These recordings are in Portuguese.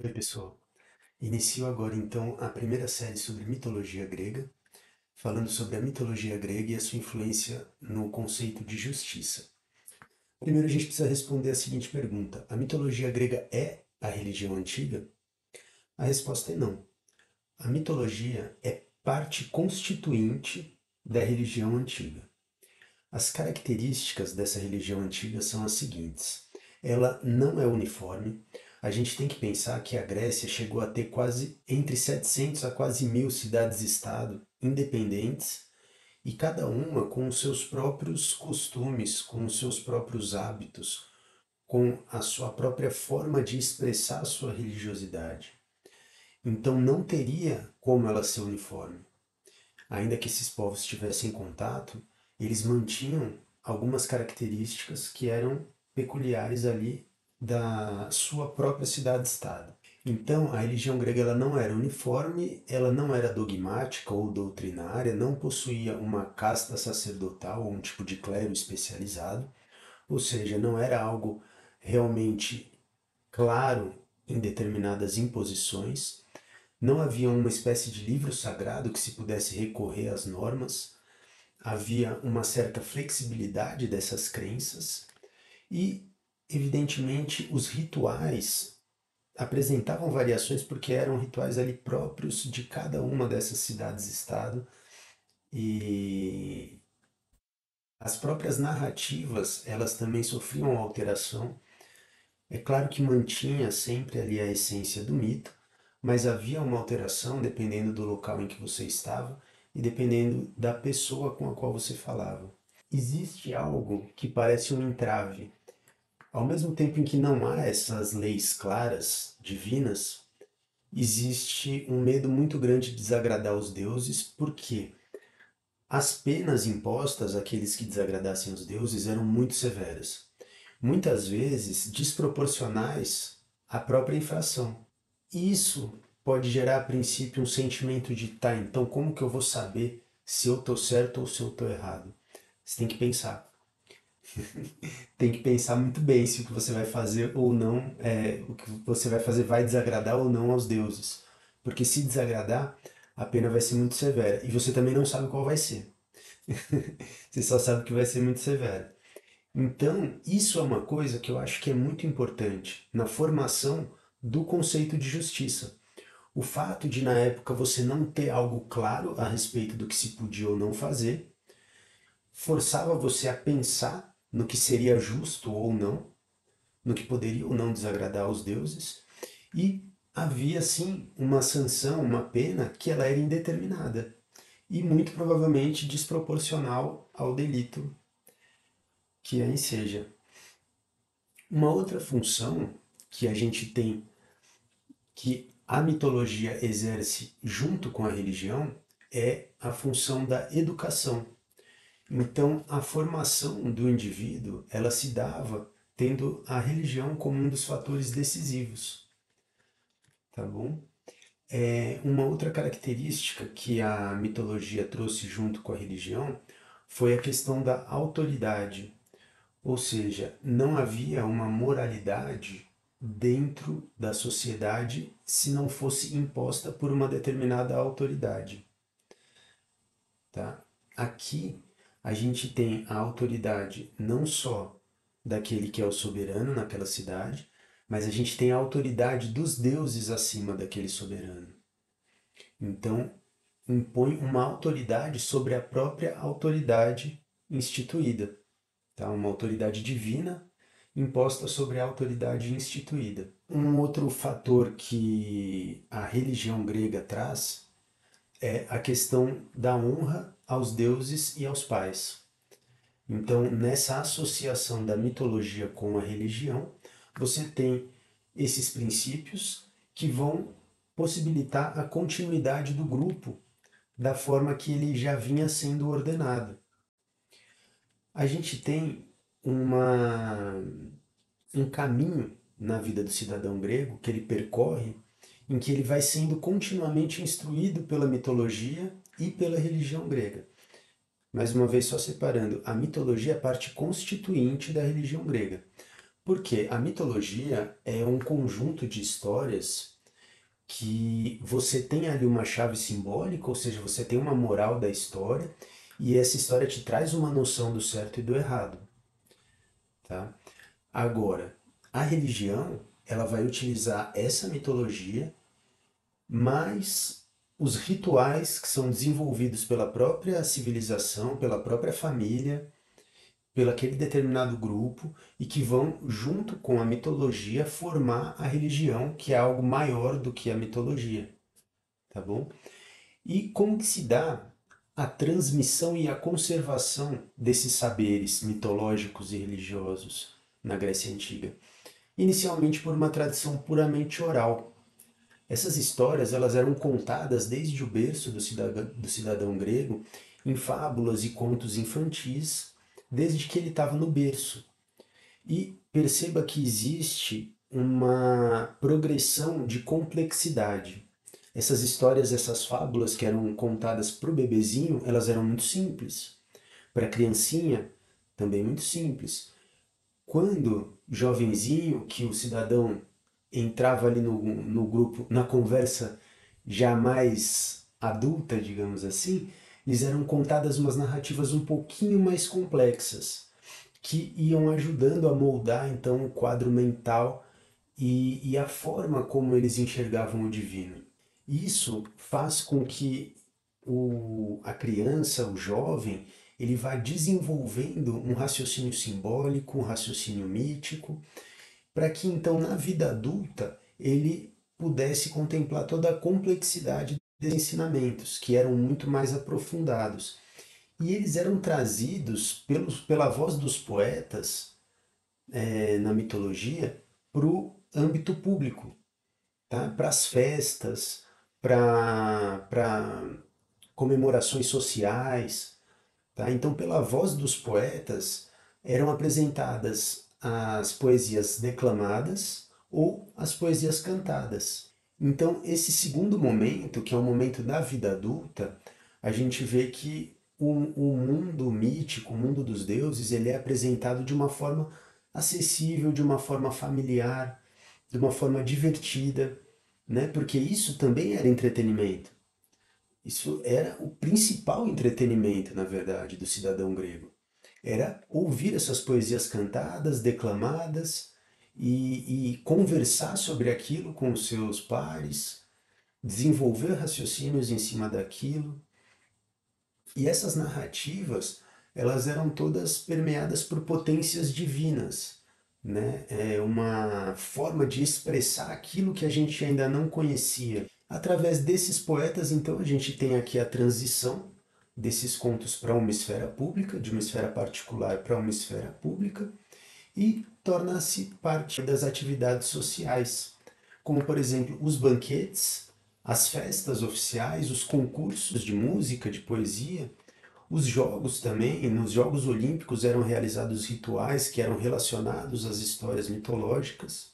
Oi, pessoal. Inicio agora então a primeira série sobre mitologia grega, falando sobre a mitologia grega e a sua influência no conceito de justiça. Primeiro a gente precisa responder a seguinte pergunta: a mitologia grega é a religião antiga? A resposta é não. A mitologia é parte constituinte da religião antiga. As características dessa religião antiga são as seguintes: ela não é uniforme. A gente tem que pensar que a Grécia chegou a ter quase entre 700 a quase 1000 cidades-estado independentes e cada uma com os seus próprios costumes, com os seus próprios hábitos, com a sua própria forma de expressar a sua religiosidade. Então não teria como ela ser uniforme. Ainda que esses povos estivessem em contato, eles mantinham algumas características que eram peculiares ali da sua própria cidade-estado. Então, a religião grega ela não era uniforme, ela não era dogmática ou doutrinária, não possuía uma casta sacerdotal ou um tipo de clero especializado, ou seja, não era algo realmente claro em determinadas imposições, não havia uma espécie de livro sagrado que se pudesse recorrer às normas, havia uma certa flexibilidade dessas crenças e, evidentemente, os rituais apresentavam variações porque eram rituais ali próprios de cada uma dessas cidades-estado e as próprias narrativas, elas também sofriam alteração. É claro que mantinha sempre ali a essência do mito, mas havia uma alteração dependendo do local em que você estava e dependendo da pessoa com a qual você falava. Existe algo que parece um entrave. Ao mesmo tempo em que não há essas leis claras, divinas, existe um medo muito grande de desagradar os deuses, porque as penas impostas àqueles que desagradassem os deuses eram muito severas, muitas vezes desproporcionais à própria infração. Isso pode gerar a princípio um sentimento de tá, então como que eu vou saber se eu estou certo ou se eu estou errado? Você tem que pensar. Tem que pensar muito bem se o que você vai fazer ou não, o que você vai fazer vai desagradar ou não aos deuses. Porque se desagradar, a pena vai ser muito severa. E você também não sabe qual vai ser. Você só sabe que vai ser muito severa. Então, isso é uma coisa que eu acho que é muito importante na formação do conceito de justiça. O fato de, na época, você não ter algo claro a respeito do que se podia ou não fazer, forçava você a pensar no que seria justo ou não, no que poderia ou não desagradar aos deuses, e havia sim uma sanção, uma pena que ela era indeterminada e muito provavelmente desproporcional ao delito que aí seja. Uma outra função que a gente tem que a mitologia exerce junto com a religião é a função da educação. Então, a formação do indivíduo, ela se dava tendo a religião como um dos fatores decisivos, tá bom? Uma outra característica que a mitologia trouxe junto com a religião foi a questão da autoridade, ou seja, não havia uma moralidade dentro da sociedade se não fosse imposta por uma determinada autoridade, tá? Aqui a gente tem a autoridade não só daquele que é o soberano naquela cidade, mas a gente tem a autoridade dos deuses acima daquele soberano. Então, impõe uma autoridade sobre a própria autoridade instituída, tá? Uma autoridade divina imposta sobre a autoridade instituída. Um outro fator que a religião grega traz é a questão da honra aos deuses e aos pais. Então, nessa associação da mitologia com a religião, você tem esses princípios que vão possibilitar a continuidade do grupo da forma que ele já vinha sendo ordenado. A gente tem uma, um caminho na vida do cidadão grego que ele percorre, em que ele vai sendo continuamente instruído pela mitologia e pela religião grega. Mais uma vez, só separando, a mitologia é a parte constituinte da religião grega. Porque a mitologia é um conjunto de histórias que você tem ali uma chave simbólica, ou seja, você tem uma moral da história, e essa história te traz uma noção do certo e do errado, tá? Agora, a religião, ela vai utilizar essa mitologia, mais os rituais que são desenvolvidos pela própria civilização, pela própria família, pelo aquele determinado grupo e que vão, junto com a mitologia, formar a religião, que é algo maior do que a mitologia, tá bom? E como que se dá a transmissão e a conservação desses saberes mitológicos e religiosos na Grécia Antiga? Inicialmente por uma tradição puramente oral. Essas histórias elas eram contadas desde o berço do cidadão grego em fábulas e contos infantis, desde que ele estava no berço. E perceba que existe uma progressão de complexidade. Essas histórias, essas fábulas que eram contadas para o bebezinho, elas eram muito simples. Para a criancinha, também muito simples. Quando jovenzinho, que o cidadão entrava ali no grupo, na conversa já mais adulta, digamos assim, lhes eram contadas umas narrativas um pouquinho mais complexas, que iam ajudando a moldar então o quadro mental e a forma como eles enxergavam o divino. Isso faz com que a criança, o jovem, ele vá desenvolvendo um raciocínio simbólico, um raciocínio mítico, para que então na vida adulta ele pudesse contemplar toda a complexidade desses ensinamentos, que eram muito mais aprofundados. E eles eram trazidos pela voz dos poetas na mitologia para o âmbito público, tá? Para as festas, para comemorações sociais. Tá? Então, pela voz dos poetas, eram apresentadas as poesias declamadas ou as poesias cantadas. Então, esse segundo momento, que é o momento da vida adulta, a gente vê que o mundo mítico, o mundo dos deuses, ele é apresentado de uma forma acessível, de uma forma familiar, de uma forma divertida, né? Porque isso também era entretenimento. Isso era o principal entretenimento, na verdade, do cidadão grego. Era ouvir essas poesias cantadas, declamadas e conversar sobre aquilo com os seus pares, desenvolver raciocínios em cima daquilo. E essas narrativas, elas eram todas permeadas por potências divinas, né? É uma forma de expressar aquilo que a gente ainda não conhecia. Através desses poetas, então, a gente tem aqui a transição desses contos para uma esfera pública, de uma esfera particular para uma esfera pública, e torna-se parte das atividades sociais, como, por exemplo, os banquetes, as festas oficiais, os concursos de música, de poesia, os jogos também. E nos Jogos Olímpicos eram realizados rituais que eram relacionados às histórias mitológicas.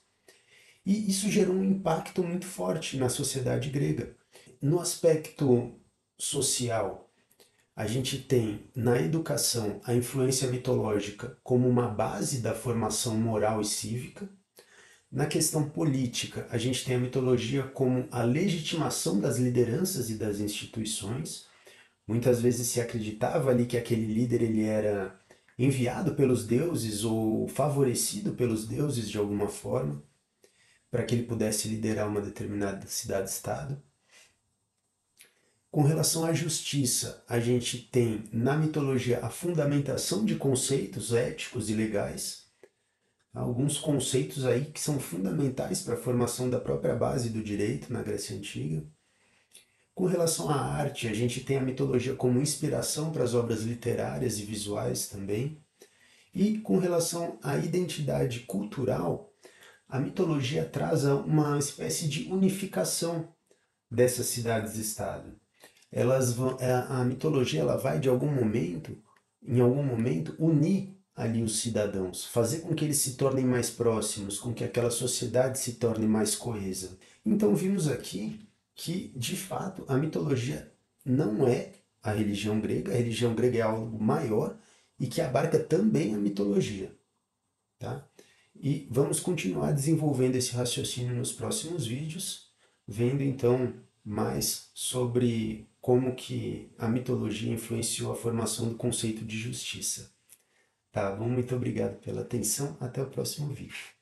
E isso gerou um impacto muito forte na sociedade grega. No aspecto social, a gente tem na educação a influência mitológica como uma base da formação moral e cívica. Na questão política, a gente tem a mitologia como a legitimação das lideranças e das instituições. Muitas vezes se acreditava ali que aquele líder ele era enviado pelos deuses ou favorecido pelos deuses de alguma forma para que ele pudesse liderar uma determinada cidade-estado. Com relação à justiça, a gente tem na mitologia a fundamentação de conceitos éticos e legais, alguns conceitos aí que são fundamentais para a formação da própria base do direito na Grécia Antiga. Com relação à arte, a gente tem a mitologia como inspiração para as obras literárias e visuais também. E com relação à identidade cultural, a mitologia traz uma espécie de unificação dessas cidades-estado. A mitologia ela vai de algum momento, em algum momento, unir ali os cidadãos, fazer com que eles se tornem mais próximos, com que aquela sociedade se torne mais coesa. Então vimos aqui que, de fato, a mitologia não é a religião grega é algo maior e que abarca também a mitologia, tá? E vamos continuar desenvolvendo esse raciocínio nos próximos vídeos, vendo então mais sobre como que a mitologia influenciou a formação do conceito de justiça. Tá bom? Muito obrigado pela atenção. Até o próximo vídeo.